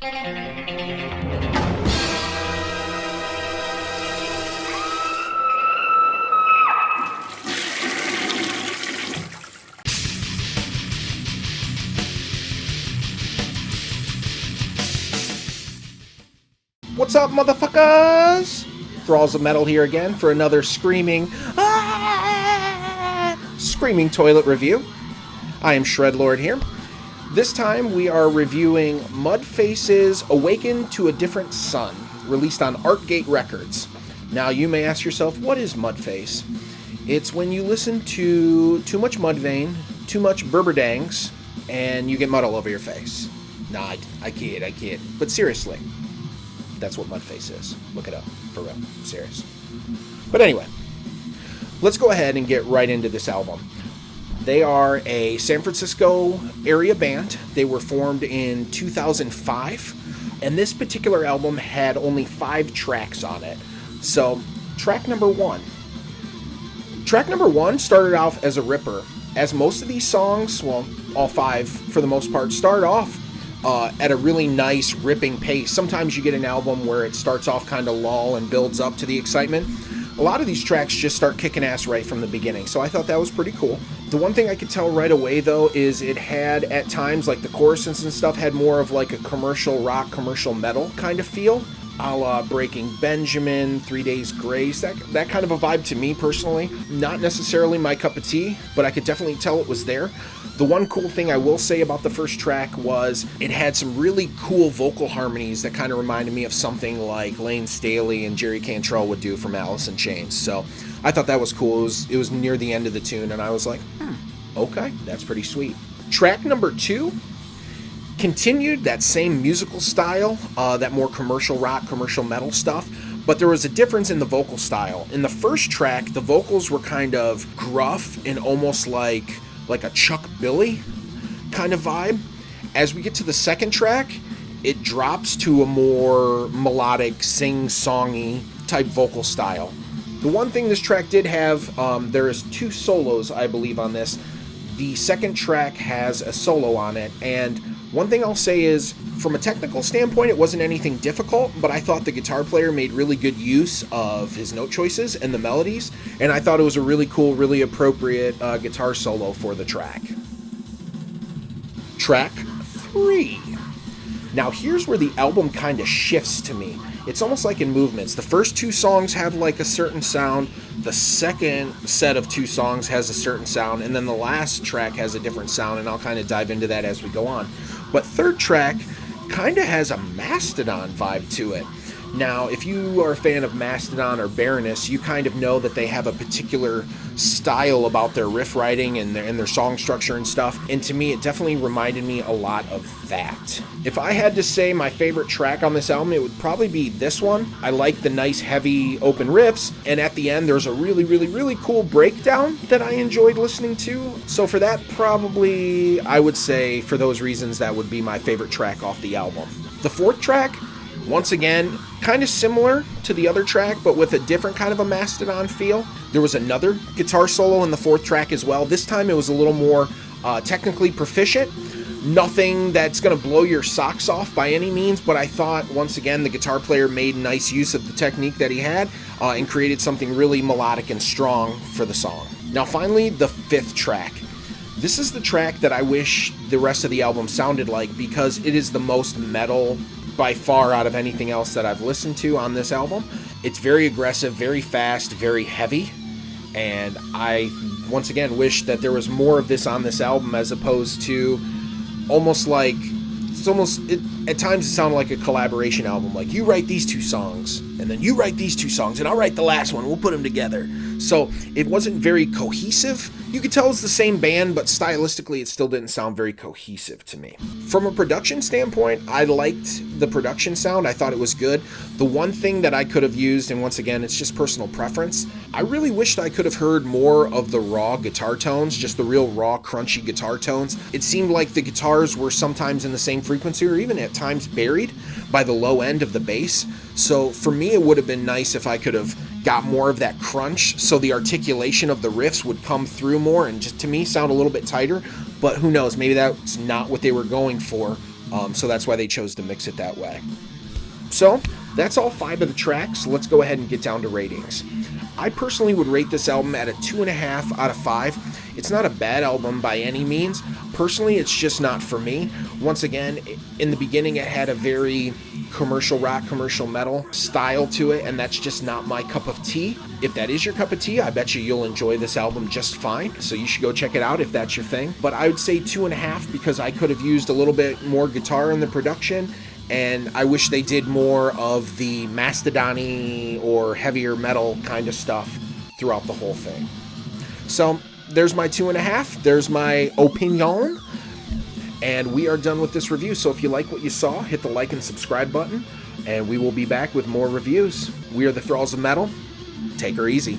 What's up, motherfuckers? Thralls of Metal here again for another screaming toilet review. I am Shredlord here. This time we are reviewing Mudface's Awaken to a Different Sun, released on Artgate Records. Now you may ask yourself, what is Mudface? It's when you listen to too much Mudvayne, too much Berberdangs, and you get mud all over your face. Nah, I kid. But seriously, that's what Mudface is. Look it up, for real. I'm serious. But anyway, let's go ahead and get right into this album. They are a San Francisco area band. They were formed in 2005, and this particular album had only 5 tracks on it. So, track number one started off as a ripper, as most of these songs, well, all 5 for the most part, start off at a really nice ripping pace. Sometimes you get an album where it starts off kind of lull and builds up to the excitement. A lot of these tracks just start kicking ass right from the beginning, so I thought that was pretty cool. The one thing I could tell right away, though, is it had, at times, like the choruses and stuff, had more of like a commercial rock, commercial metal kind of feel, a la Breaking Benjamin, 3 Days Grace, that kind of a vibe to me personally. Not necessarily my cup of tea, but I could definitely tell it was there. The one cool thing I will say about the first track was it had some really cool vocal harmonies that kind of reminded me of something like Lane Staley and Jerry Cantrell would do from Alice in Chains. So I thought that was cool. It was near the end of the tune, and I was like, okay, that's pretty sweet. Track number 2 continued that same musical style, that more commercial rock, commercial metal stuff, but there was a difference in the vocal style. In the first track, the vocals were kind of gruff and almost like a Chuck Billy kind of vibe. As we get to the second track, it drops to a more melodic, sing-songy type vocal style. The one thing this track did have, there is 2 solos, I believe, on this. The second track has a solo on it, and one thing I'll say is, from a technical standpoint, it wasn't anything difficult, but I thought the guitar player made really good use of his note choices and the melodies, and I thought it was a really cool, really appropriate guitar solo for the track. Track 3. Now here's where the album kind of shifts to me. It's almost like in movements. The first 2 songs have like a certain sound, the second set of 2 songs has a certain sound, and then the last track has a different sound, and I'll kind of dive into that as we go on. But third track kind of has a Mastodon vibe to it. Now, if you are a fan of Mastodon or Baroness, you kind of know that they have a particular style about their riff writing and their song structure and stuff, and to me, it definitely reminded me a lot of that. If I had to say my favorite track on this album, it would probably be this one. I like the nice, heavy, open riffs, and at the end, there's a really, really, really cool breakdown that I enjoyed listening to. So for that, probably, I would say, for those reasons, that would be my favorite track off the album. The fourth track, once again, kind of similar to the other track, but with a different kind of a Mastodon feel. There was another guitar solo in the fourth track as well. This time it was a little more technically proficient. Nothing that's going to blow your socks off by any means, but I thought, once again, the guitar player made nice use of the technique that he had and created something really melodic and strong for the song. Now finally, the 5th track. This is the track that I wish the rest of the album sounded like, because it is the most metal by far out of anything else that I've listened to on this album. It's very aggressive, very fast, very heavy, and I once again wish that there was more of this on this album, as opposed to at times it sounded like a collaboration album, like you write these 2 songs and then you write these 2 songs and I'll write the last one, we'll put them together. So it wasn't very cohesive. You could tell it's the same band, but stylistically it still didn't sound very cohesive to me. From a production standpoint, I liked the production sound. I thought it was good. The one thing that I could have used, and once again, it's just personal preference, I really wished I could have heard more of the raw guitar tones, just the real raw, crunchy guitar tones. It seemed like the guitars were sometimes in the same frequency, or even at times buried by the low end of the bass. So for me, it would have been nice if I could have got more of that crunch, so the articulation of the riffs would come through more and just, to me, sound a little bit tighter. But who knows, maybe that's not what they were going for So that's why they chose to mix it that way. So that's all 5 of the tracks. Let's go ahead and get down to ratings. I personally would rate this album at a 2.5 out of 5. It's not a bad album by any means. Personally, it's just not for me. Once again, in the beginning, it had a very commercial rock, commercial metal style to it, and that's just not my cup of tea. If that is your cup of tea, I bet you'll enjoy this album just fine. So you should go check it out if that's your thing. But I would say 2.5 because I could have used a little bit more guitar in the production, and I wish they did more of the Mastodon-y or heavier metal kind of stuff throughout the whole thing. So there's my 2.5. There's my opinion. And we are done with this review. So if you like what you saw, hit the like and subscribe button, and we will be back with more reviews. We are the Thralls of Metal. Take her easy.